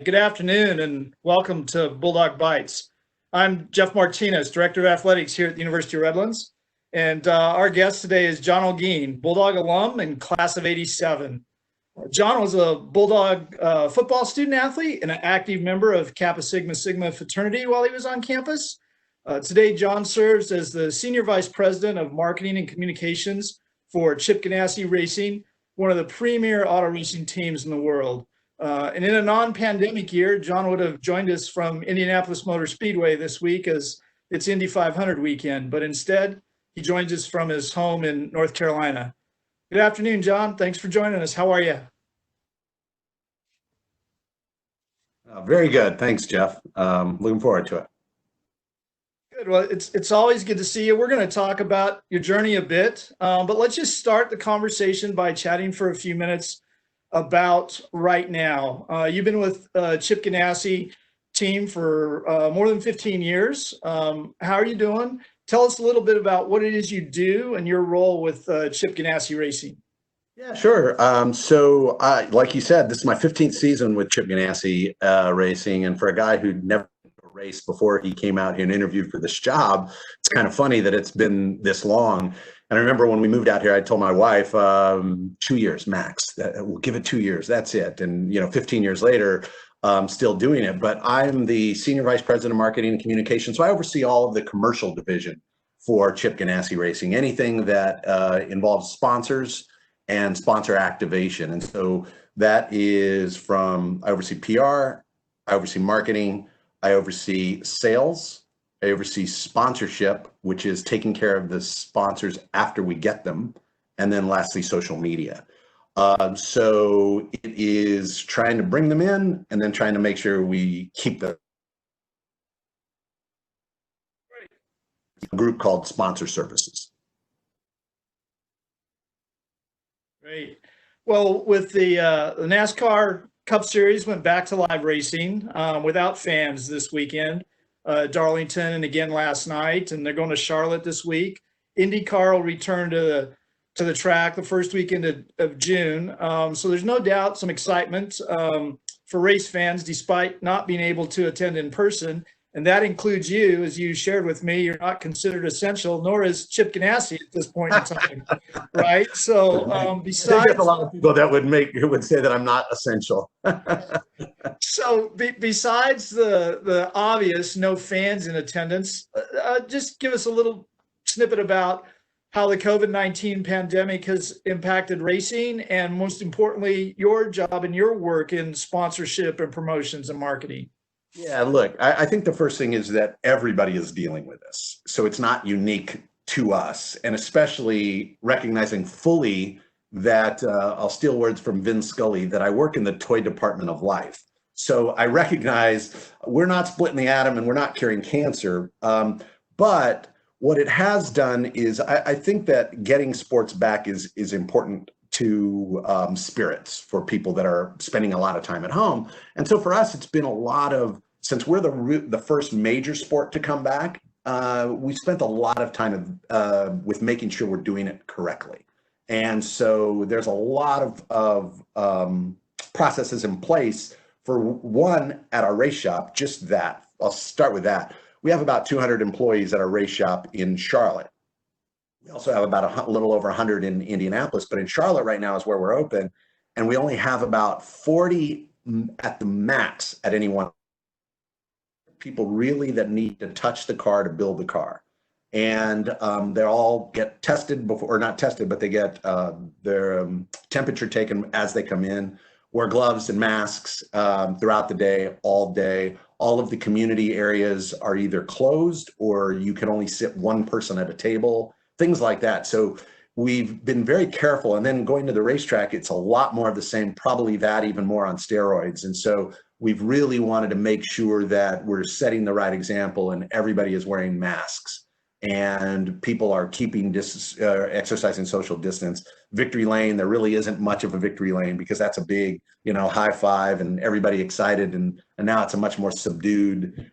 Good afternoon and welcome to Bulldog Bites. I'm Jeff Martinez, Director of Athletics here at the University of Redlands. And our guest today is John Olguin, Bulldog alum and class of 87. John was a Bulldog football student athlete and an active member of Kappa Sigma Sigma fraternity while he was on campus. Today, John serves as the Senior Vice President of Marketing and Communications for Chip Ganassi Racing, one of the premier auto racing teams in the world. And in a non-pandemic year, John would have joined us from Indianapolis Motor Speedway this week as it's Indy 500 weekend, but instead he joins us from his home in North Carolina. Good afternoon, John. Thanks for joining us. How are you? Very good. Thanks, Jeff. Looking forward to it. Good. Well, it's always good to see you. We're going to talk about your journey a bit, but let's just start the conversation by chatting for a few minutes about right now. You've been with Chip Ganassi team for more than 15 years. How are you doing? Tell us a little bit about what it is you do and your role with Chip Ganassi Racing. Yeah, sure. Like you said, this is my 15th season with Chip Ganassi Racing, and for a guy who'd never raced before he came out here and interviewed for this job, it's kind of funny that it's been this long. And I remember when we moved out here, I told my wife, 2 years max. We'll give it 2 years. That's it. And 15 years later, still doing it. But I'm the Senior Vice President of Marketing and Communications, so I oversee all of the commercial division for Chip Ganassi Racing. Anything that involves sponsors and sponsor activation. And so that is I oversee PR, I oversee marketing, I oversee sales, I oversee sponsorship, which is taking care of the sponsors after we get them. And then lastly, social media. So it is trying to bring them in and then trying to make sure we keep them. A group called Sponsor Services. Great. Well, with the NASCAR Cup Series went back to live racing without fans this weekend. Darlington and again last night, and they're going to Charlotte this week. IndyCar will return to the track the first weekend of June. So there's no doubt some excitement for race fans despite not being able to attend in person. And that includes you, as you shared with me. You're not considered essential, nor is Chip Ganassi at this point in time, right? So besides, I think there's a lot of people that would say that I'm not essential. So besides the obvious no fans in attendance, just give us a little snippet about how the COVID-19 pandemic has impacted racing, and most importantly, your job and your work in sponsorship and promotions and marketing. Yeah, look, I think the first thing is that everybody is dealing with this. So it's not unique to us, and especially recognizing fully that, I'll steal words from Vin Scully, that I work in the toy department of life. So I recognize we're not splitting the atom and we're not curing cancer. But what it has done is I think that getting sports back is important to spirits for people that are spending a lot of time at home. And so for us, it's been a lot of, since we're the first major sport to come back, we spent a lot of time with making sure we're doing it correctly. And so there's a lot of processes in place. For one, at our race shop, just that. I'll start with that. We have about 200 employees at our race shop in Charlotte. We also have about a little over 100 in Indianapolis, but in Charlotte right now is where we're open. And we only have about 40 at the max at any one. People really that need to touch the car to build the car. And they all get tested before, or not tested, but they get their temperature taken as they come in, wear gloves and masks throughout the day, all day. All of the community areas are either closed or you can only sit one person at a table, things like that. So we've been very careful. And then going to the racetrack, it's a lot more of the same, probably that even more on steroids. And so we've really wanted to make sure that we're setting the right example and everybody is wearing masks. And people are keeping exercising social distance. Victory lane, there really isn't much of a victory lane because that's a big, high five and everybody excited. And now it's a much more subdued.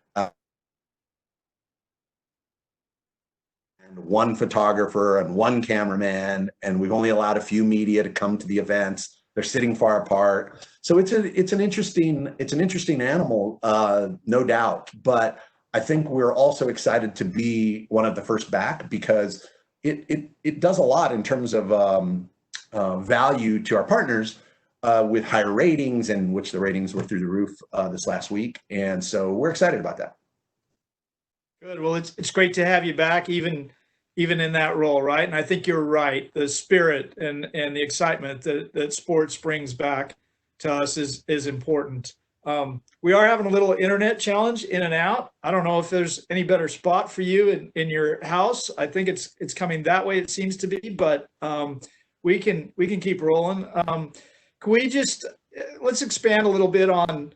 And one photographer and one cameraman, and we've only allowed a few media to come to the events. They're sitting far apart. So it's an interesting animal, no doubt. But I think we're also excited to be one of the first back because it does a lot in terms of value to our partners with higher ratings, and which the ratings were through the roof this last week. And so we're excited about that. Good. Well, it's great to have you back, even in that role, right? And I think you're right. The spirit and the excitement that sports brings back to us is important. We are having a little internet challenge in and out. I don't know if there's any better spot for you in your house. I think it's coming that way. It seems to be, but we can keep rolling. Can we just let's expand a little bit on?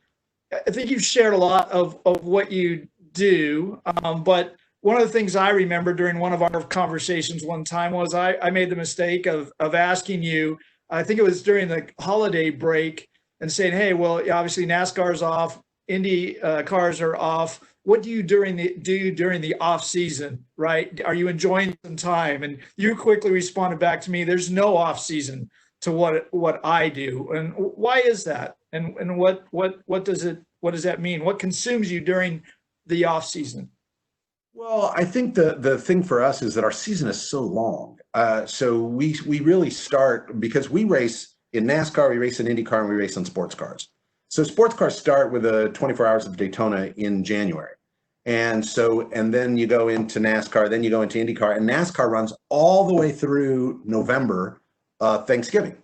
I think you've shared a lot of what you do, but one of the things I remember during one of our conversations one time was I made the mistake of asking you, I think it was during the holiday break, and saying, hey, well, obviously NASCAR's off, Indy cars are off. What do you do during the off season, right? Are you enjoying some time? And you quickly responded back to me, there's no off season to what I do. And why is that? And what does that mean? What consumes you during the off season? Well, I think the thing for us is that our season is so long. So we really start, because we race in NASCAR, we race in IndyCar, and we race on sports cars. So sports cars start with the 24 Hours of Daytona in January. And then you go into NASCAR, then you go into IndyCar, and NASCAR runs all the way through November, Thanksgiving.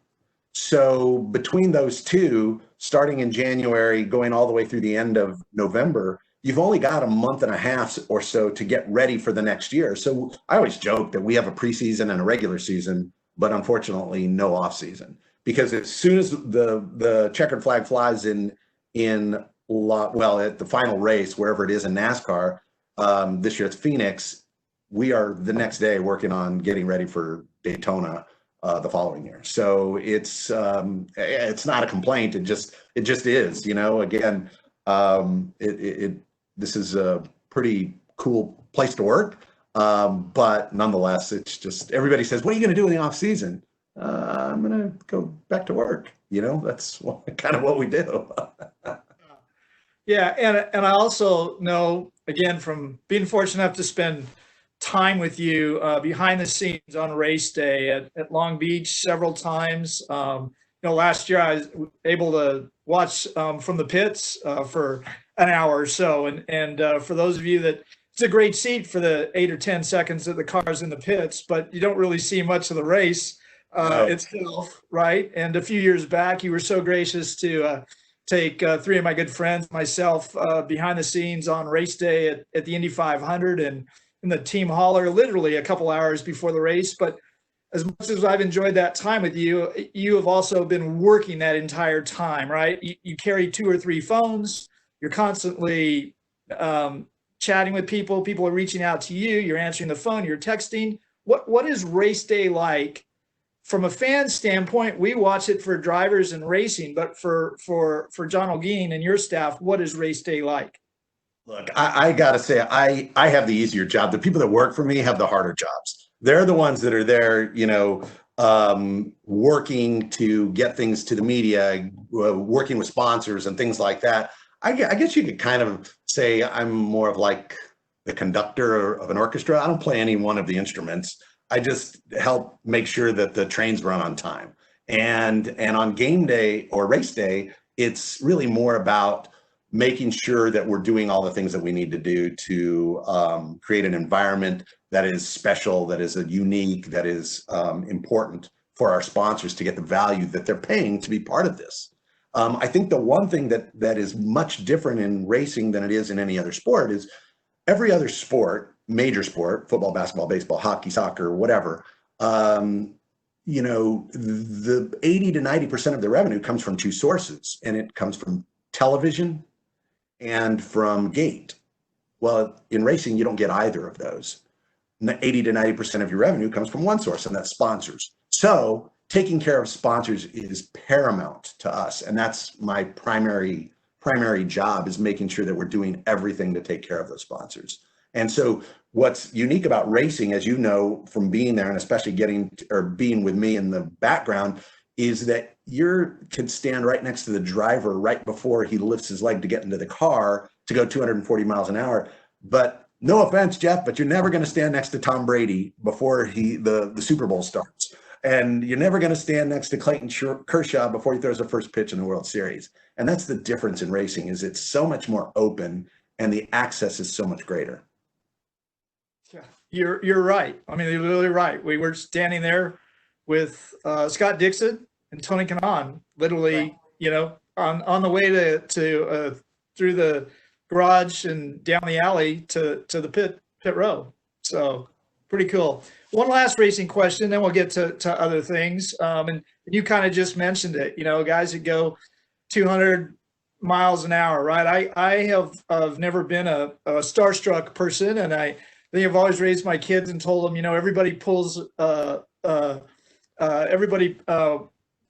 So between those two, starting in January, going all the way through the end of November, you've only got a month and a half or so to get ready for the next year. So I always joke that we have a preseason and a regular season, but unfortunately no off season, because as soon as the checkered flag flies at the final race, wherever it is in NASCAR, this year it's Phoenix, we are the next day working on getting ready for Daytona the following year. So it's not a complaint. It just is, again, this is a pretty cool place to work. But nonetheless, it's just, everybody says, what are you going to do in the off season? I'm going to go back to work. That's kind of what we do. Yeah. And I also know, again, from being fortunate enough to spend time with you behind the scenes on race day at Long Beach several times. Last year I was able to watch from the pits for an hour or so. And for those of you that, it's a great seat for the 8 or 10 seconds that the car's in the pits, but you don't really see much of the race itself, right? And a few years back, you were so gracious to take three of my good friends, myself, behind the scenes on race day at the Indy 500 and in the team hauler, literally a couple hours before the race. But as much as I've enjoyed that time with you, you have also been working that entire time, right? You carry 2 or 3 phones. You're constantly chatting with people. People are reaching out to you. You're answering the phone. You're texting. What is race day like? From a fan standpoint, we watch it for drivers and racing, but for John Olguin and your staff, what is race day like? Look, I got to say, I have the easier job. The people that work for me have the harder jobs. They're the ones that are there, working to get things to the media, working with sponsors and things like that. I guess you could kind of say I'm more of like the conductor of an orchestra. I don't play any one of the instruments. I just help make sure that the trains run on time. And on game day or race day, it's really more about making sure that we're doing all the things that we need to do to create an environment that is special, that is unique, that is important for our sponsors to get the value that they're paying to be part of this. I think the one thing that is much different in racing than it is in any other sport is every other sport, major sport, football, basketball, baseball, hockey, soccer, whatever, the 80 to 90% of the revenue comes from 2 sources, and it comes from television and from gate. Well, in racing, you don't get either of those. 80 to 90% of your revenue comes from one source, and that's sponsors. So taking care of sponsors is paramount to us. And that's my primary job, is making sure that we're doing everything to take care of those sponsors. And so what's unique about racing, as you know, from being there, and especially being with me in the background, is that you can stand right next to the driver right before he lifts his leg to get into the car to go 240 miles an hour. But no offense, Jeff, but you're never going to stand next to Tom Brady before the Super Bowl starts. And you're never going to stand next to Clayton Kershaw before he throws the first pitch in the World Series. And that's the difference in racing, is it's so much more open and the access is so much greater. Yeah, you're right. I mean, you're literally right. We were standing there with Scott Dixon and Tony Kanaan, literally, on the way to through the garage and down the alley to the pit row. So pretty cool. One last racing question, then we'll get to other things. And you kind of just mentioned it, guys that go 200 miles an hour, right? I have never been a starstruck person, and I think I've always raised my kids and told them, everybody pulls,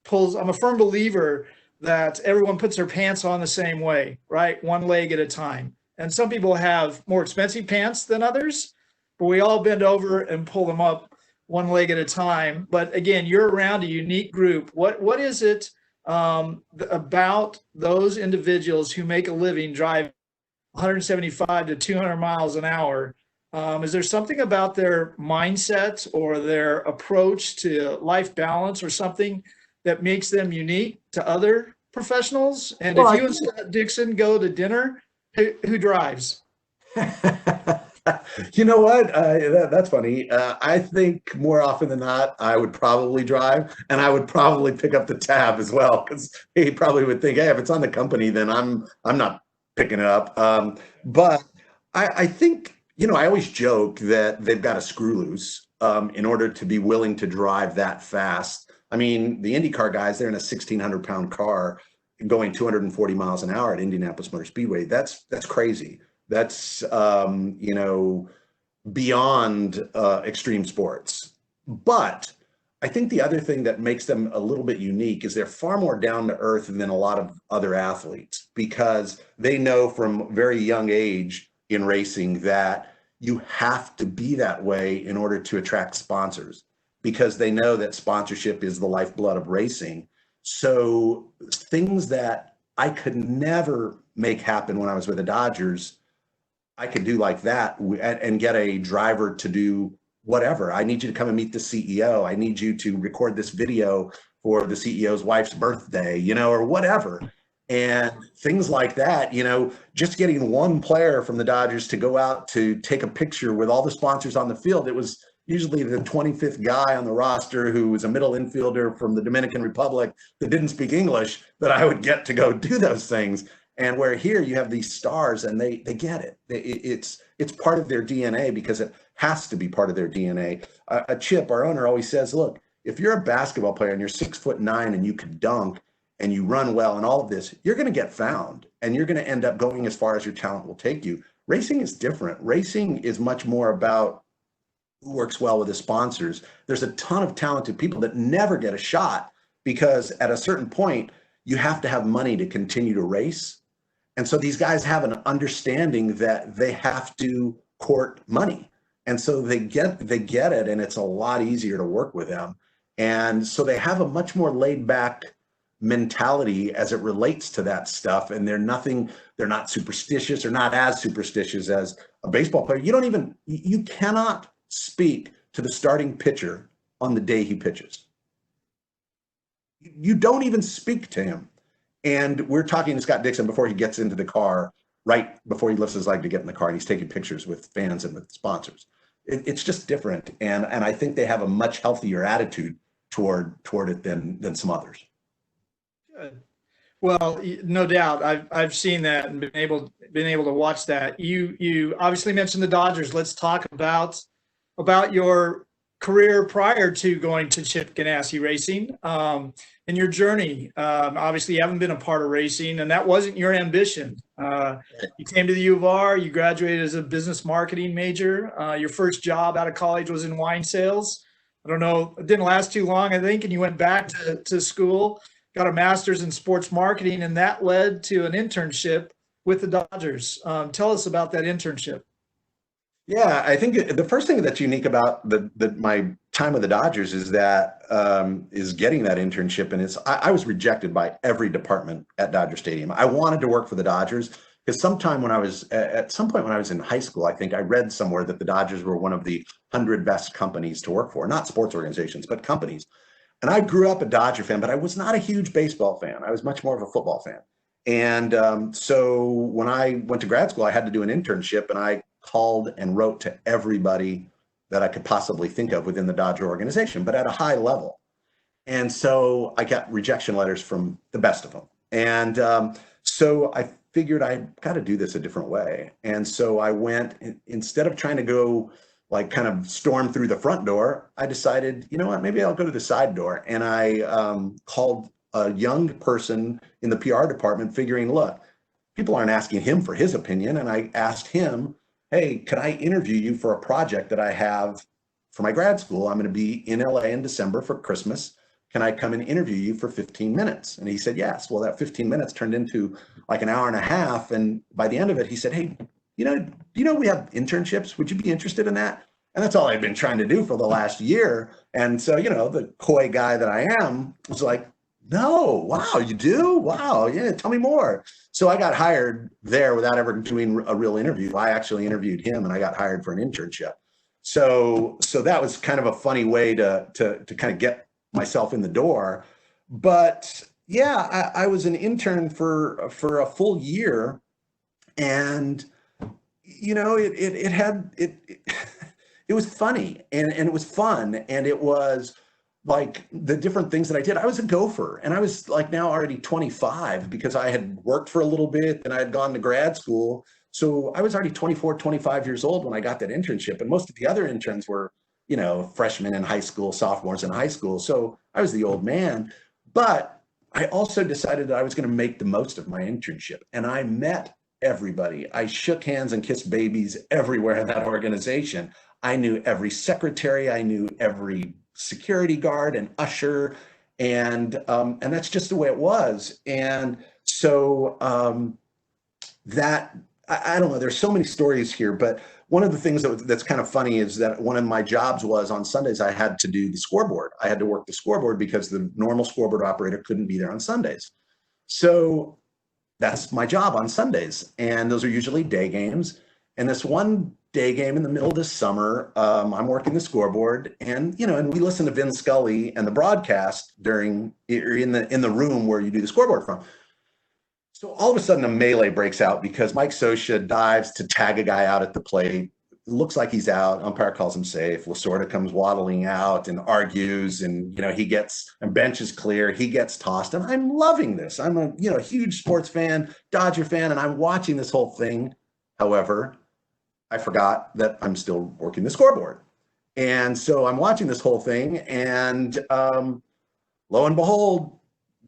pulls. I'm a firm believer that everyone puts their pants on the same way, right? One leg at a time. And some people have more expensive pants than others, but we all bend over and pull them up one leg at a time. But again, you're around a unique group. What is it about those individuals who make a living drive 175 to 200 miles an hour? Is there something about their mindset or their approach to life balance or something that makes them unique to other professionals? And if you and Scott Dixon go to dinner, who drives? You know what? That's funny. I think more often than not, I would probably drive, and I would probably pick up the tab as well, because he probably would think, hey, if it's on the company, then I'm not picking it up. But I think, I always joke that they've got to screw loose in order to be willing to drive that fast. I mean, the IndyCar guys, they're in a 1,600-pound car going 240 miles an hour at Indianapolis Motor Speedway. That's crazy. That's, beyond extreme sports. But I think the other thing that makes them a little bit unique is they're far more down to earth than a lot of other athletes, because they know from very young age in racing that you have to be that way in order to attract sponsors, because they know that sponsorship is the lifeblood of racing. So things that I could never make happen when I was with the Dodgers, I could do like that and get a driver to do whatever. I need you to come and meet the CEO. I need you to record this video for the CEO's wife's birthday, or whatever. And things like that, just getting one player from the Dodgers to go out to take a picture with all the sponsors on the field. It was usually the 25th guy on the roster who was a middle infielder from the Dominican Republic that didn't speak English, that I would get to go do those things. And where here you have these stars and they get it. It's part of their DNA, because it has to be part of their DNA. Chip, our owner, always says, look, if you're a basketball player and you're 6'9" and you can dunk and you run well and all of this, you're going to get found and you're going to end up going as far as your talent will take you. Racing is different. Racing is much more about who works well with the sponsors. There's a ton of talented people that never get a shot, because at a certain point, you have to have money to continue to race. And so these guys have an understanding that they have to court money. And so they get it, and it's a lot easier to work with them. And so they have a much more laid back mentality as it relates to that stuff. And they're not superstitious, or not as superstitious as a baseball player. You cannot speak to the starting pitcher on the day he pitches. You don't even speak to him. And we're talking to Scott Dixon before he gets into the car, right before he lifts his leg to get in the car, and he's taking pictures with fans and with sponsors. It's just different. And I think they have a much healthier attitude toward it than some others. Good. Well, no doubt. I've seen that and been able to watch that. You obviously mentioned the Dodgers. Let's talk about your career prior to going to Chip Ganassi Racing, and your journey. Obviously, you haven't been a part of racing, and that wasn't your ambition. You came to the U of R. You graduated as a business marketing major. Your first job out of college was in wine sales. I don't know, it didn't last too long, I think, and you went back to school, got a master's in sports marketing, and that led to an internship with the Dodgers. Tell us about that internship. Yeah, I think the first thing that's unique about my time with the Dodgers is that is getting that internship, and I was rejected by every department at Dodger Stadium. I wanted to work for the Dodgers because at some point when I was in high school, I think I read somewhere that the Dodgers were one of the 100 best companies to work for, not sports organizations, but companies. And I grew up a Dodger fan, but I was not a huge baseball fan. I was much more of a football fan. And so when I went to grad school, I had to do an internship, and I called and wrote to everybody that I could possibly think of within the Dodger organization, but at a high level. And so I got rejection letters from the best of them. And so I figured I got to do this a different way. And so I went, instead of trying to go like kind of storm through the front door, I decided, you know what, maybe I'll go to the side door. And I called a young person in the PR department, figuring, look, people aren't asking him for his opinion. And I asked him, hey, could I interview you for a project that I have for my grad school? I'm going to be in LA in December for Christmas. Can I come and interview you for 15 minutes? And he said, yes. Well, that 15 minutes turned into like an hour and a half. And by the end of it, he said, hey, do you know we have internships? Would you be interested in that? And that's all I've been trying to do for the last year. And so, the coy guy that I am was like, no, wow, you do? Wow, yeah, tell me more. So I got hired there without ever doing a real interview. I actually interviewed him, and I got hired for an internship. So that was kind of a funny way to kind of get myself in the door. But yeah, I was an intern for a full year, and it was funny, and it was fun, and it was like the different things that I did. I was a gopher, and I was like now already 25 because I had worked for a little bit and I had gone to grad school. So I was already 24, 25 years old when I got that internship. And most of the other interns were, freshmen in high school, sophomores in high school. So I was the old man. But I also decided that I was going to make the most of my internship. And I met everybody. I shook hands and kissed babies everywhere in that organization. I knew every secretary. I knew every security guard and usher, and that's just the way it was. And so that I don't know. There's so many stories here, but one of the things that's kind of funny is that one of my jobs was on Sundays I had to do the scoreboard. I had to work the scoreboard because the normal scoreboard operator couldn't be there on Sundays. So that's my job on Sundays, and those are usually day games. And this one day game in the middle of the summer, I'm working the scoreboard, and and we listen to Vin Scully and the broadcast in the room where you do the scoreboard from. So all of a sudden a melee breaks out because Mike Scioscia dives to tag a guy out at the plate. It looks like he's out. Umpire calls him safe. Lasorda comes waddling out and argues, and and bench is clear. He gets tossed, and I'm loving this. I'm a huge sports fan, Dodger fan, and I'm watching this whole thing. However, I forgot that I'm still working the scoreboard. And so I'm watching this whole thing, and lo and behold,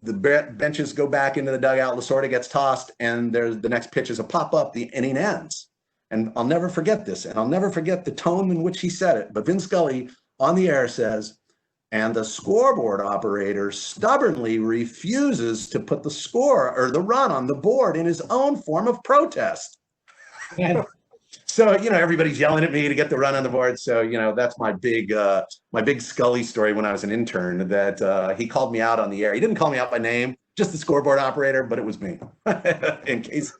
the benches go back into the dugout. Lasorda gets tossed, and the next pitch is a pop-up. The inning ends. And I'll never forget this, and I'll never forget the tone in which he said it. But Vin Scully on the air says, and the scoreboard operator stubbornly refuses to put the score or the run on the board in his own form of protest. So, everybody's yelling at me to get the run on the board. So, that's my big Scully story when I was an intern, that he called me out on the air. He didn't call me out by name, just the scoreboard operator, but it was me. in case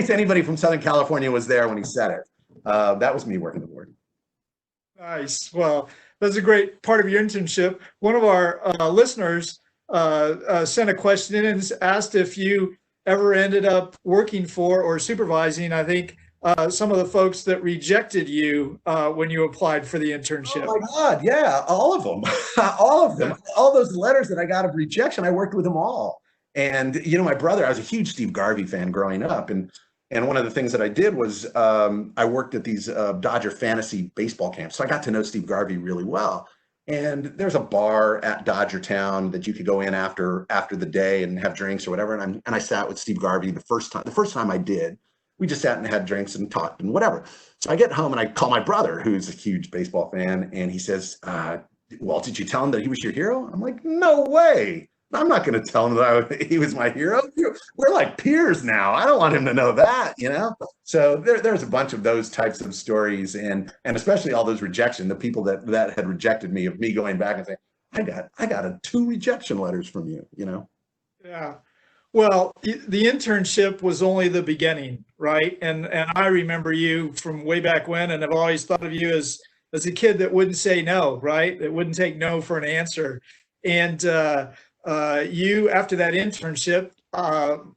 anybody from Southern California was there when he said it. That was me working the board. Nice. Well, that's a great part of your internship. One of our listeners sent a question in and asked if you ever ended up working for or supervising, I think, some of the folks that rejected you when you applied for the internship. Oh my God, yeah, all of them, all of them, all those letters that I got of rejection, I worked with them all. And my brother, I was a huge Steve Garvey fan growing up, and one of the things that I did was I worked at these Dodger fantasy baseball camps, so I got to know Steve Garvey really well. And there's a bar at Dodgertown that you could go in after the day and have drinks or whatever. And I sat with Steve Garvey the first time I did. We just sat and had drinks and talked and whatever. So I get home and I call my brother, who's a huge baseball fan, and he says, well, did you tell him that he was your hero? I'm like, no way. I'm not going to tell him that he was my hero. We're like peers now. I don't want him to know that, you know? So there's a bunch of those types of stories, and especially all those rejection, the people that had rejected me, of me going back and saying, I got 2 rejection letters from you, you know? Yeah. Well, the internship was only the beginning, right? And I remember you from way back when, and I've always thought of you as a kid that wouldn't say no, right? That wouldn't take no for an answer. And you, after that internship,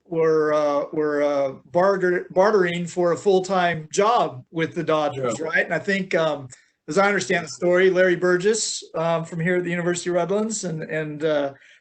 were bartering for a full-time job with the Dodgers, right? And I think, as I understand the story, Larry Burgess from here at the University of Redlands and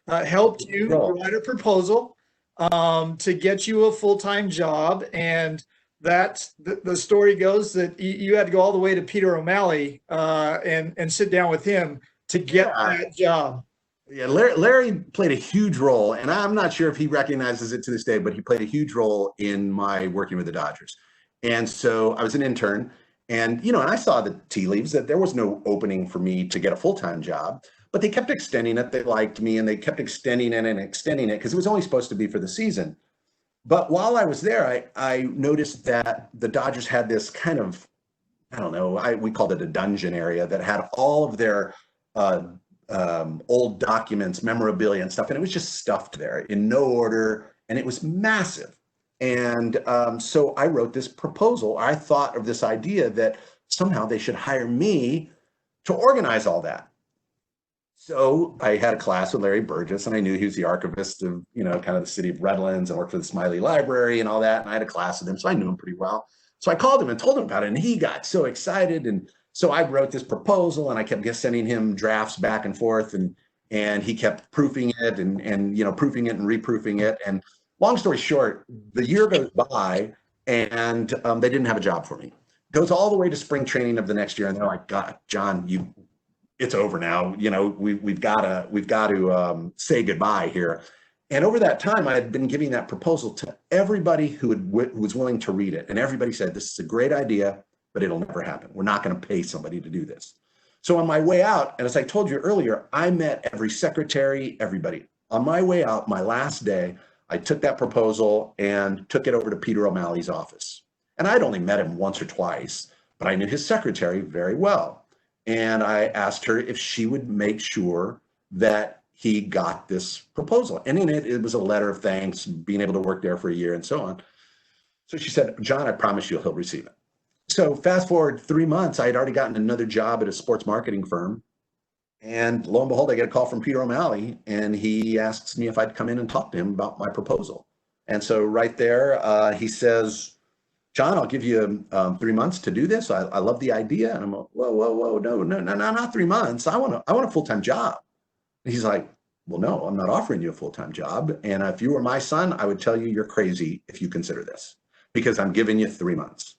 helped you write a proposal to get you a full-time job. And that the story goes that you had to go all the way to Peter O'Malley and sit down with him to get that job. Yeah, Larry played a huge role, and I'm not sure if he recognizes it to this day, but he played a huge role in my working with the Dodgers. And so I was an intern, and and I saw the tea leaves that there was no opening for me to get a full-time job, but they kept extending it. They liked me, and they kept extending it and extending it because it was only supposed to be for the season. But while I was there, I noticed that the Dodgers had this kind of, I don't know, we called it a dungeon area that had all of their old documents, memorabilia and stuff, and it was just stuffed there in no order, and it was massive. And so I wrote this proposal. I thought of this idea that somehow they should hire me to organize all that. So I had a class with Larry Burgess, and I knew he was the archivist of, kind of the city of Redlands, and worked for the Smiley Library and all that. And I had a class with him, so I knew him pretty well. So I called him and told him about it, and he got so excited. And so I wrote this proposal, and I kept sending him drafts back and forth, and he kept proofing it and proofing it and reproofing it. And long story short, the year goes by, and they didn't have a job for me. Goes all the way to spring training of the next year, and they're like, "God, John, it's over now. We've got to say goodbye here." And over that time, I had been giving that proposal to everybody who was willing to read it, and everybody said, "This is a great idea, but it'll never happen. We're not going to pay somebody to do this." So on my way out, and as I told you earlier, I met every secretary, everybody. On my way out, my last day, I took that proposal and took it over to Peter O'Malley's office. And I'd only met him once or twice, but I knew his secretary very well. And I asked her if she would make sure that he got this proposal. And in it was a letter of thanks, being able to work there for a year and so on. So she said, "John, I promise you he'll receive it." So fast forward 3 months, I had already gotten another job at a sports marketing firm. And lo and behold, I get a call from Peter O'Malley, and he asks me if I'd come in and talk to him about my proposal. And so right there, he says, "John, I'll give you 3 months to do this. I love the idea." And I'm like, whoa, no, not 3 months. I want a full-time job. And he's like, "Well, no, I'm not offering you a full-time job. And if you were my son, I would tell you you're crazy if you consider this, because I'm giving you 3 months.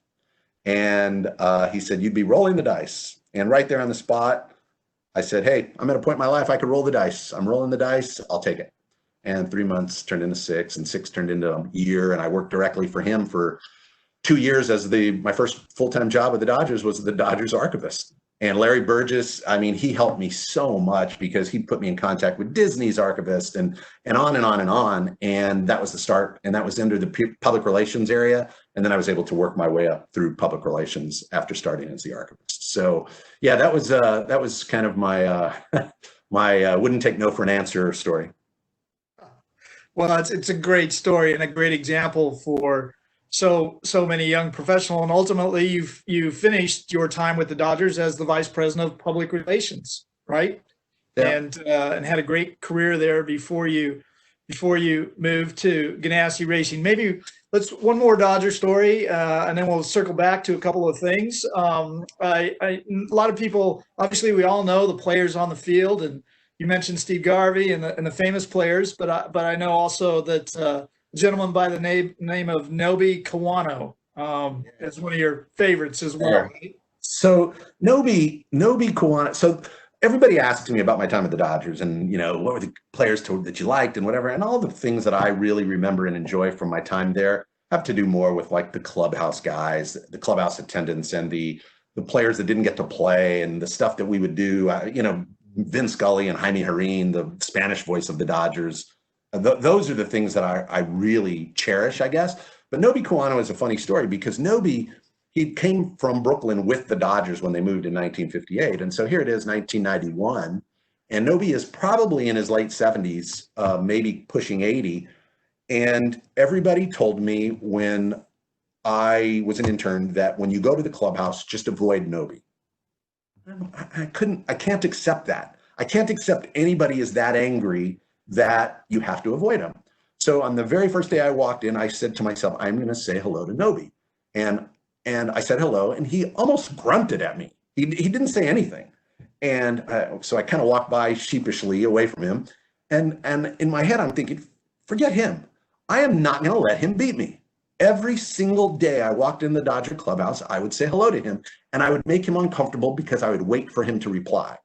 And he said, "You'd be rolling the dice." And right there on the spot, I said, "Hey, I'm at a point in my life I could roll the dice. I'm rolling the dice. I'll take it." And 3 months turned into 6, and 6 turned into a year. And I worked directly for him for 2 years as my first full-time job with the Dodgers was the Dodgers archivist. And Larry Burgess, I mean, he helped me so much because he put me in contact with Disney's archivist and on and on and on. And that was the start. And that was under the public relations area. And then I was able to work my way up through public relations after starting as the archivist. So yeah, that was kind of my my wouldn't take no for an answer story. Well, it's a great story and a great example for so many young professionals. And ultimately, you finished your time with the Dodgers as the vice president of public relations, right? Yeah. And had a great career there before you moved to Ganassi Racing. Maybe let's one more Dodger story, and then we'll circle back to a couple of things. A lot of people, obviously, we all know the players on the field, and you mentioned Steve Garvey and the famous players, but I know also that a gentleman by the name of Nobi Kawano is one of your favorites as well. Right? So Nobi Kawano. So everybody asked me about my time at the Dodgers, and what were the players that you liked and whatever, and all the things that I really remember and enjoy from my time there have to do more with like the clubhouse guys, the clubhouse attendants, and the players that didn't get to play, and the stuff that we would do. Vin Scully and Jaime Jarrín, the Spanish voice of the Dodgers. Those are the things that I really cherish, I guess. But Nobi Kawano is a funny story because Nobi, he came from Brooklyn with the Dodgers when they moved in 1958. And so here it is, 1991. And Nobi is probably in his late 70s, maybe pushing 80. And everybody told me when I was an intern that when you go to the clubhouse, just avoid Nobi. I can't accept that. I can't accept anybody is that angry that you have to avoid him. So on the very first day I walked in, I said to myself, I'm going to say hello to Nobi. And I said hello, and he almost grunted at me. He didn't say anything. And so I kind of walked by sheepishly away from him. And in my head, I'm thinking, forget him. I am not going to let him beat me. Every single day I walked in the Dodger clubhouse, I would say hello to him, and I would make him uncomfortable because I would wait for him to reply.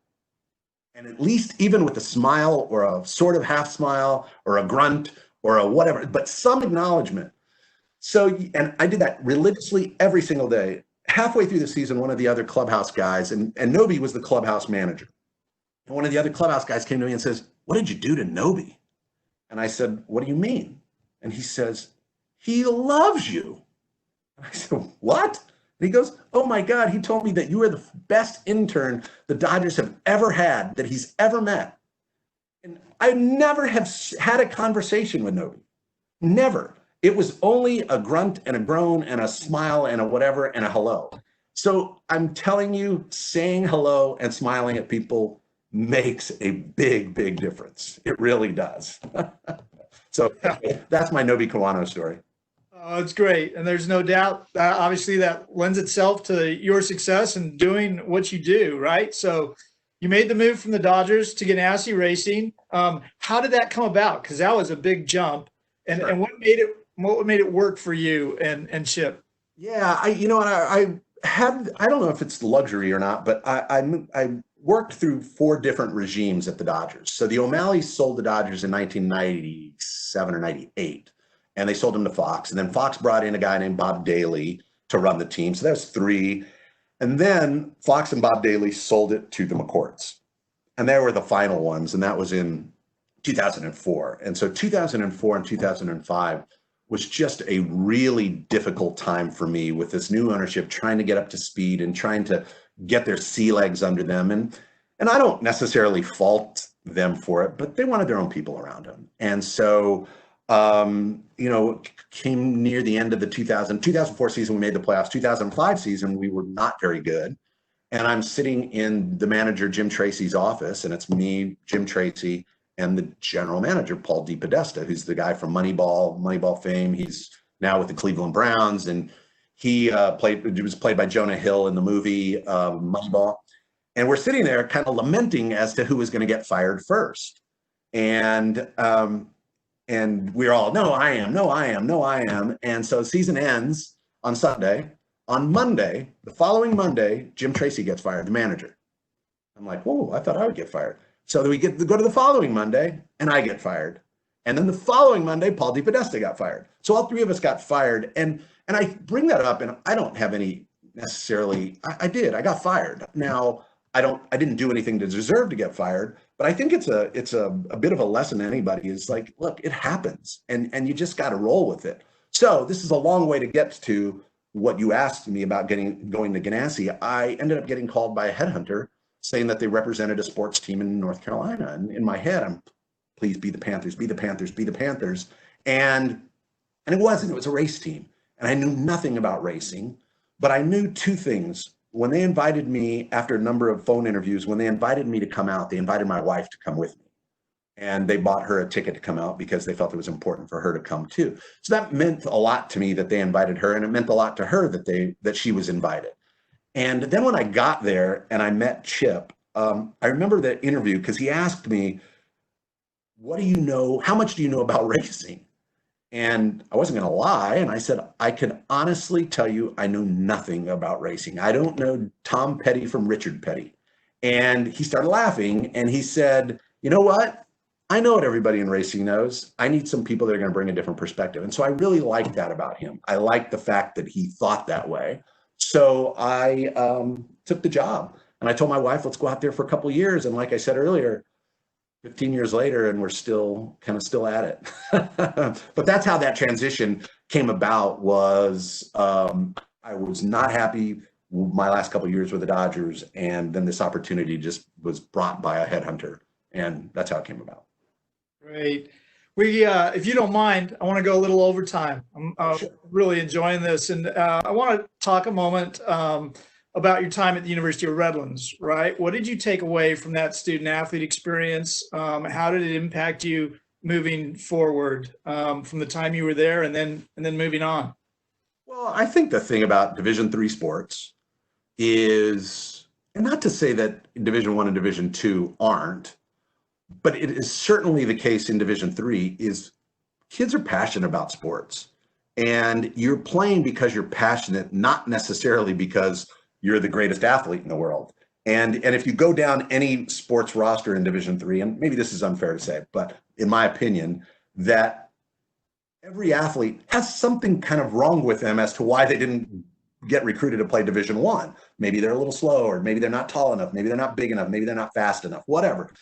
And at least even with a smile or a sort of half smile or a grunt or a whatever, but some acknowledgement. So, and I did that religiously every single day. Halfway through the season, one of the other clubhouse guys, and Nobi was the clubhouse manager. And one of the other clubhouse guys came to me and says, "What did you do to Nobi?" And I said, "What do you mean?" And he says, "He loves you." And I said, "What?" And he goes, "Oh my God, he told me that you are the best intern the Dodgers have ever had, that he's ever met." And I never have had a conversation with Nobi. Never. It was only a grunt and a groan and a smile and a whatever and a hello. So I'm telling you, saying hello and smiling at people makes a big, big difference. It really does. So that's my Nobi Kawano story. Oh, it's great. And there's no doubt, obviously, that lends itself to your success and doing what you do, right? So you made the move from the Dodgers to Ganassi Racing. How did that come about? Because that was a big jump. And, Sure. and what made it work for you and Chip? Yeah, I don't know if it's luxury or not, but I worked through 4 different regimes at the Dodgers. So the O'Malleys sold the Dodgers in 1997 or 98. And they sold him to Fox. And then Fox brought in a guy named Bob Daly to run the team. So that's 3. And then Fox and Bob Daly sold it to the McCourts. And they were the final ones. And that was in 2004. And so 2004 and 2005 was just a really difficult time for me with this new ownership, trying to get up to speed and trying to get their sea legs under them. And I don't necessarily fault them for it, but they wanted their own people around them. And so came near the end of the 2004 season, we made the playoffs. 2005 season, we were not very good. And I'm sitting in the manager, Jim Tracy's office, and it's me, Jim Tracy, and the general manager, Paul DePodesta, who's the guy from Moneyball fame. He's now with the Cleveland Browns, and he was played by Jonah Hill in the movie Moneyball. And we're sitting there kind of lamenting as to who was going to get fired first. And we're all, no, I am. And so season ends on Sunday. On Monday, the following Monday, Jim Tracy gets fired, the manager. I'm like, whoa, I thought I would get fired. So we go to the following Monday, and I get fired. And then the following Monday, Paul DePodesta got fired. So all 3 of us got fired. And I bring that up, and I don't have any necessarily, I got fired. Now, I didn't do anything to deserve to get fired, but I think it's a bit of a lesson to anybody is like, look, it happens, and you just got to roll with it. So this is a long way to get to what you asked me about going to Ganassi. I ended up getting called by a headhunter saying that they represented a sports team in North Carolina. And in my head, I'm, please be the Panthers, be the Panthers, be the Panthers. And it wasn't, it was a race team. And I knew nothing about racing, but I knew 2 things. When they invited me, after a number of phone interviews, when they invited me to come out, they invited my wife to come with me. And they bought her a ticket to come out because they felt it was important for her to come too. So that meant a lot to me that they invited her, and it meant a lot to her that she was invited. And then when I got there and I met Chip, I remember that interview because he asked me, what do you know? How much do you know about racing? And I wasn't going to lie. And I said, I can honestly tell you, I know nothing about racing. I don't know Tom Petty from Richard Petty. And he started laughing and he said, you know what? I know what everybody in racing knows. I need some people that are going to bring a different perspective. And so I really liked that about him. I liked the fact that he thought that way. So I took the job. And I told my wife, let's go out there for a couple of years. And like I said earlier, 15 years later, and we're still at it. But that's how that transition came about. Was I was not happy my last couple of years with the Dodgers, and then this opportunity just was brought by a headhunter, and that's how it came about. Great. We, if you don't mind, I want to go a little overtime. I'm Sure. really enjoying this, and I want to talk a moment about your time at the University of Redlands. Right? What did you take away from that student athlete experience? How did it impact you moving forward from the time you were there, and then moving on? Well, I think the thing about Division III sports is, and not to say that Division I and Division II aren't, but it is certainly the case in Division III, is kids are passionate about sports. And you're playing because you're passionate, not necessarily because you're the greatest athlete in the world. And if you go down any sports roster in Division III, and maybe this is unfair to say, but in my opinion, that every athlete has something kind of wrong with them as to why they didn't get recruited to play Division I. Maybe they're a little slow, or maybe they're not tall enough, maybe they're not big enough, maybe they're not fast enough, whatever.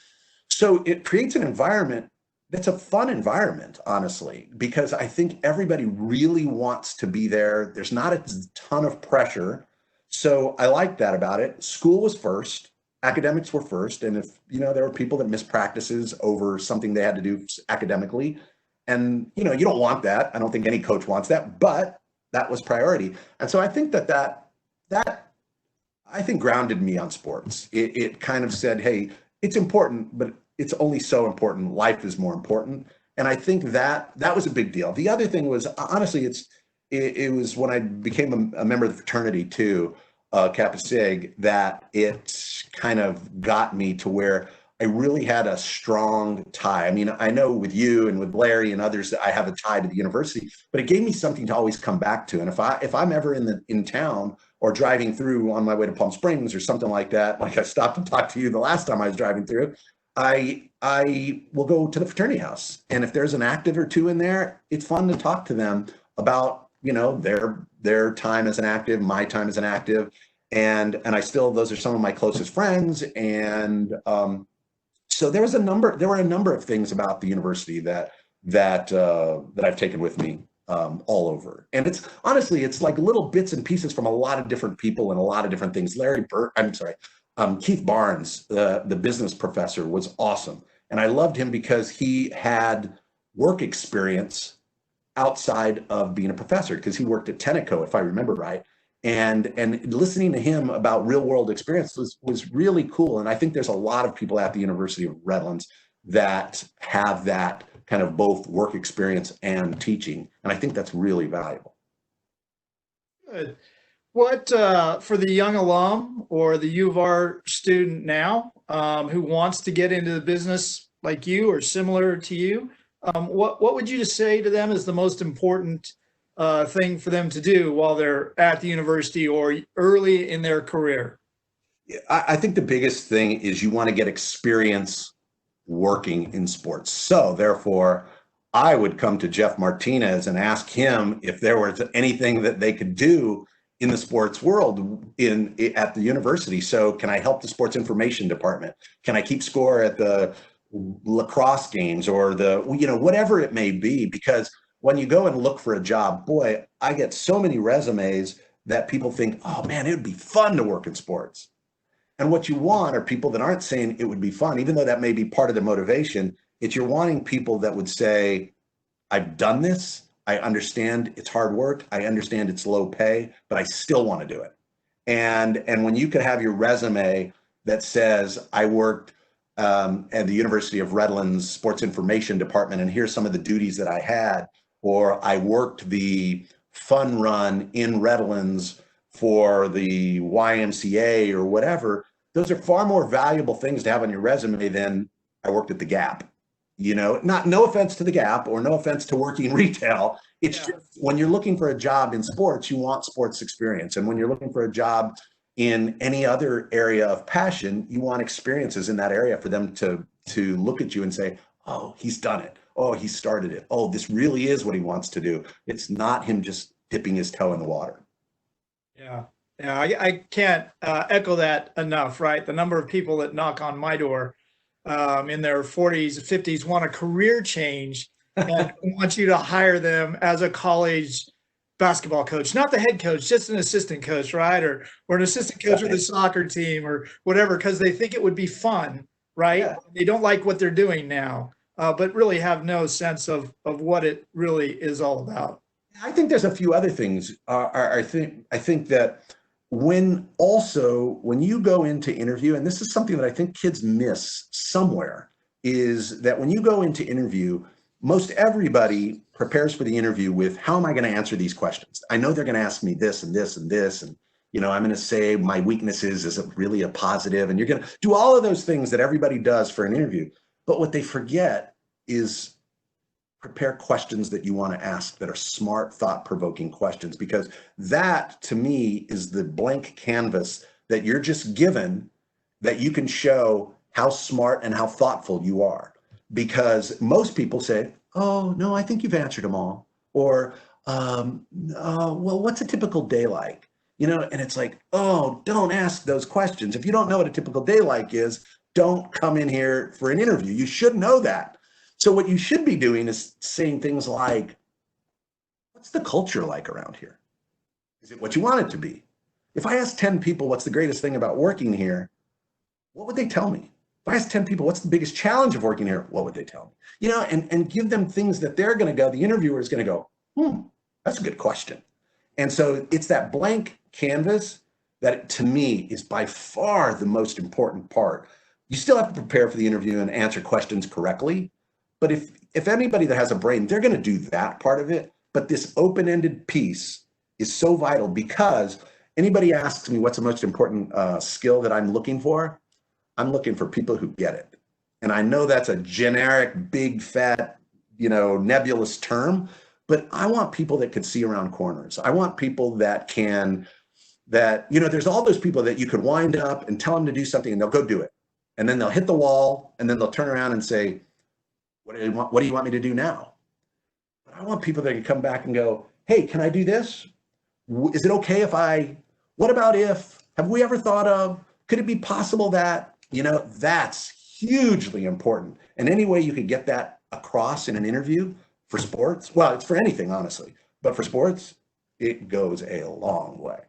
So it creates an environment that's a fun environment, honestly, because I think everybody really wants to be there. There's not a ton of pressure. So I like that about it. School was first, academics were first. And if, there were people that missed practices over something they had to do academically, and, you don't want that. I don't think any coach wants that, but that was priority. And so I think that I think grounded me on sports. It kind of said, hey, it's important, but it's only so important. Life is more important. And I think that was a big deal. The other thing was, honestly, it was when I became a member of the fraternity too, Kappa Sig, that it kind of got me to where I really had a strong tie. I mean, I know with you and with Larry and others that I have a tie to the university, but it gave me something to always come back to. And if I'm ever in town or driving through on my way to Palm Springs or something like that, like I stopped and talked to you the last time I was driving through, I will go to the fraternity house. And if there's an active or two in there, it's fun to talk to them about, their time as an active, my time as an active. And those are some of my closest friends. And so there were a number of things about the university that I've taken with me all over. And it's like little bits and pieces from a lot of different people and a lot of different things. Keith Barnes, the business professor, was awesome. And I loved him because he had work experience outside of being a professor, because he worked at Tenneco, if I remember right. And listening to him about real world experience was really cool. And I think there's a lot of people at the University of Redlands that have that kind of both work experience and teaching. And I think that's really valuable. Good. What, for the young alum or the U of R student now who wants to get into the business like you or similar to you, what would you say to them is the most important thing for them to do while they're at the university or early in their career? I think the biggest thing is you want to get experience working in sports. So therefore, I would come to Jeff Martinez and ask him if there was anything that they could do in the sports world at the university. So can I help the sports information department? Can I keep score at the lacrosse games or whatever it may be? Because when you go and look for a job, boy, I get so many resumes that people think, oh man, it would be fun to work in sports. And what you want are people that aren't saying it would be fun, even though that may be part of the motivation. You're wanting people that would say, I've done this. I understand it's hard work. I understand it's low pay, but I still want to do it. And when you could have your resume that says, I worked at the University of Redlands Sports Information Department, and here's some of the duties that I had, or I worked the fun run in Redlands for the YMCA or whatever, those are far more valuable things to have on your resume than I worked at the Gap. No offense to the Gap or no offense to working retail. It's just when you're looking for a job in sports, you want sports experience. And when you're looking for a job in any other area of passion, you want experiences in that area for them to look at you and say, oh, he's done it. Oh, he started it. Oh, this really is what he wants to do. It's not him just dipping his toe in the water. Yeah. Yeah, I can't echo that enough, right? The number of people that knock on my door in their 40s, 50s want a career change and want you to hire them as a college basketball coach, not the head coach, just an assistant coach, right? Or an assistant coach with a soccer team or whatever, because they think it would be fun, right? Yeah. They don't like what they're doing now, but really have no sense of what it really is all about. I think there's a few other things. I think that when you go into interview, and this is something that I think kids miss somewhere, is that when you go into interview, most everybody prepares for the interview with, how am I going to answer these questions? I know they're going to ask me this and this and this, and I'm going to say my weaknesses is really a positive, and you're going to do all of those things that everybody does for an interview. But what they forget is prepare questions that you want to ask that are smart, thought-provoking questions, because that, to me, is the blank canvas that you're just given, that you can show how smart and how thoughtful you are. Because most people say, oh, no, I think you've answered them all. Or, well, what's a typical day like? And it's like, oh, don't ask those questions. If you don't know what a typical day like is, don't come in here for an interview. You should know that. So what you should be doing is saying things like, what's the culture like around here? Is it what you want it to be? If I ask 10 people what's the greatest thing about working here, what would they tell me? If I ask 10 people what's the biggest challenge of working here, what would they tell me? And give them things that they're going to go, the interviewer is going to go, that's a good question. And so it's that blank canvas that, to me, is by far the most important part. You still have to prepare for the interview and answer questions correctly. But if anybody that has a brain, they're going to do that part of it. But this open-ended piece is so vital, because anybody asks me what's the most important skill that I'm looking for people who get it. And I know that's a generic, big, fat, nebulous term, but I want people that could see around corners. I want people that there's all those people that you could wind up and tell them to do something and they'll go do it. And then they'll hit the wall and then they'll turn around and say, what do you want me to do now? But I want people that can come back and go, hey, can I do this? Is it okay what about if, have we ever thought of, could it be possible that, that's hugely important. And any way you could get that across in an interview for sports, well, it's for anything, honestly, but for sports, it goes a long way.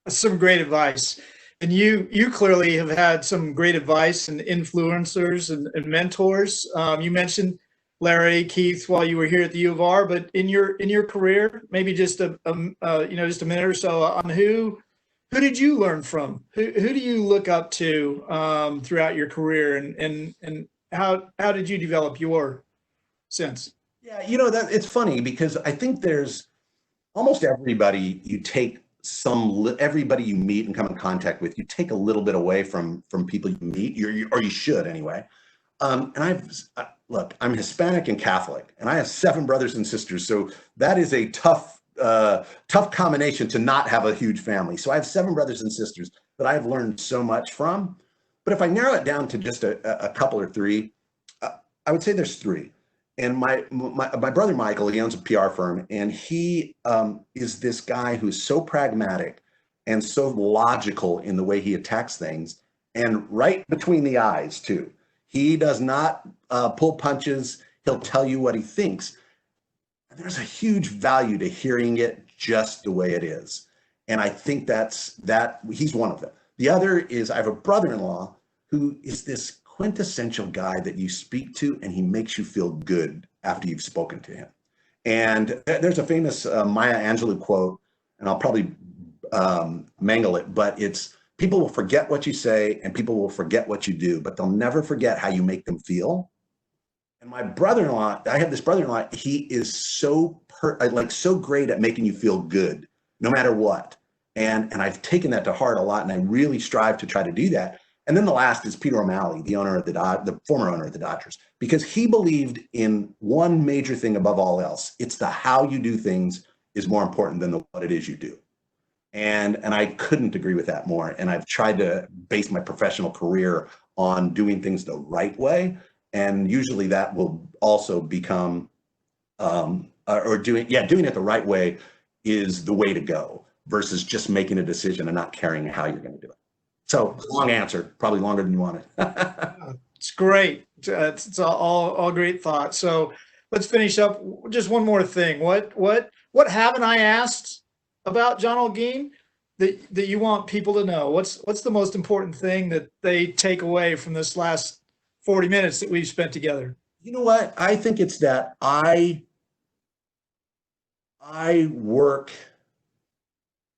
Some great advice. And you clearly have had some great advice and influencers and mentors. You mentioned Larry, Keith, while you were here at the U of R, but in your career, maybe just just a minute or so on who did you learn from? Who do you look up to throughout your career, and how did you develop your sense? Yeah, that it's funny, because I think there's almost everybody everybody you meet and come in contact with, you take a little bit away from people you meet, or you should anyway. And look, I'm Hispanic and Catholic, and I have 7 brothers and sisters. So that is a tough combination to not have a huge family. So I have 7 brothers and sisters that I've learned so much from. But if I narrow it down to just a couple or 3, I would say there's 3. And my brother Michael, he owns a PR firm, and he is this guy who's so pragmatic and so logical in the way he attacks things, and right between the eyes too. He does not pull punches. He'll tell you what he thinks. And there's a huge value to hearing it just the way it is. And I think he's one of them. The other is, I have a brother-in-law who is this quintessential guy that you speak to and he makes you feel good after you've spoken to him. And there's a famous Maya Angelou quote, and I'll probably mangle it, but it's, people will forget what you say and people will forget what you do, but they'll never forget how you make them feel. And my brother-in-law, I have this brother-in-law, he is so great at making you feel good, no matter what. And I've taken that to heart a lot, and I really strive to try to do that. And then the last is Peter O'Malley, the former owner of the Dodgers, because he believed in one major thing above all else. It's the how you do things is more important than what it is you do. And I couldn't agree with that more. And I've tried to base my professional career on doing things the right way. And usually that will also become, doing it the right way is the way to go. versus just making a decision and not caring how you're going to do it. So long answer, probably longer than you wanted. It's great. It's all great thoughts. So let's finish up. Just one more thing. What haven't I asked about John Olguin that you want people to know? What's the most important thing that they take away from this last 40 minutes that we've spent together? You know what? I think it's that I work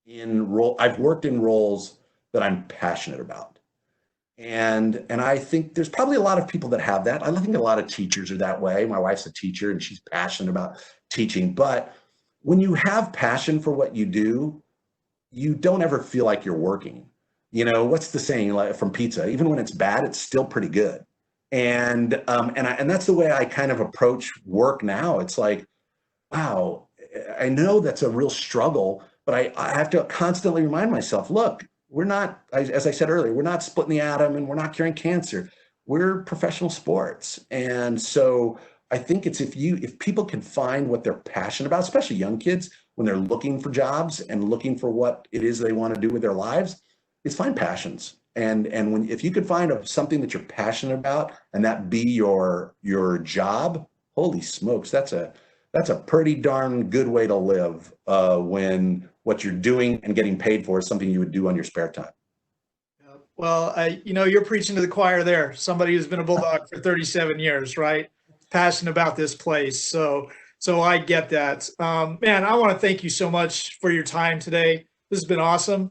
in role. I've worked in roles that I'm passionate about. And I think there's probably a lot of people that have that. I think a lot of teachers are that way. My wife's a teacher and she's passionate about teaching. But when you have passion for what you do, you don't ever feel like you're working. You know, what's the saying, like, from pizza? Even when it's bad, it's still pretty good. And that's the way I kind of approach work now. It's like, wow, I know that's a real struggle, but I have to constantly remind myself, look, we're not, as I said earlier, we're not splitting the atom and we're not curing cancer. We're professional sports. And so I think it's if people can find what they're passionate about, especially young kids, when they're looking for jobs and looking for what it is they want to do with their lives, is find passions. And if you could find something that you're passionate about and that be your job, holy smokes, that's a pretty darn good way to live when what you're doing and getting paid for is something you would do on your spare time. Well, you're preaching to the choir there. Somebody who's been a Bulldog for 37 years, right? Passionate about this place. So I get that. Man, I want to thank you so much for your time today. This has been awesome.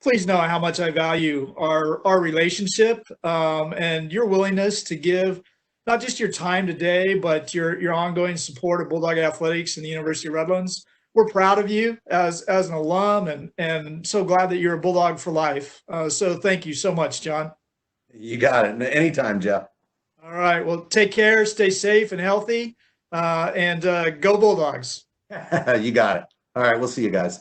Please know how much I value our relationship and your willingness to give not just your time today, but your ongoing support of Bulldog Athletics and the University of Redlands. We're proud of you as an alum and so glad that you're a Bulldog for life. So thank you so much, John. You got it. Anytime, Jeff. All right. Well, take care, stay safe and healthy, and go Bulldogs. You got it. All right. We'll see you guys.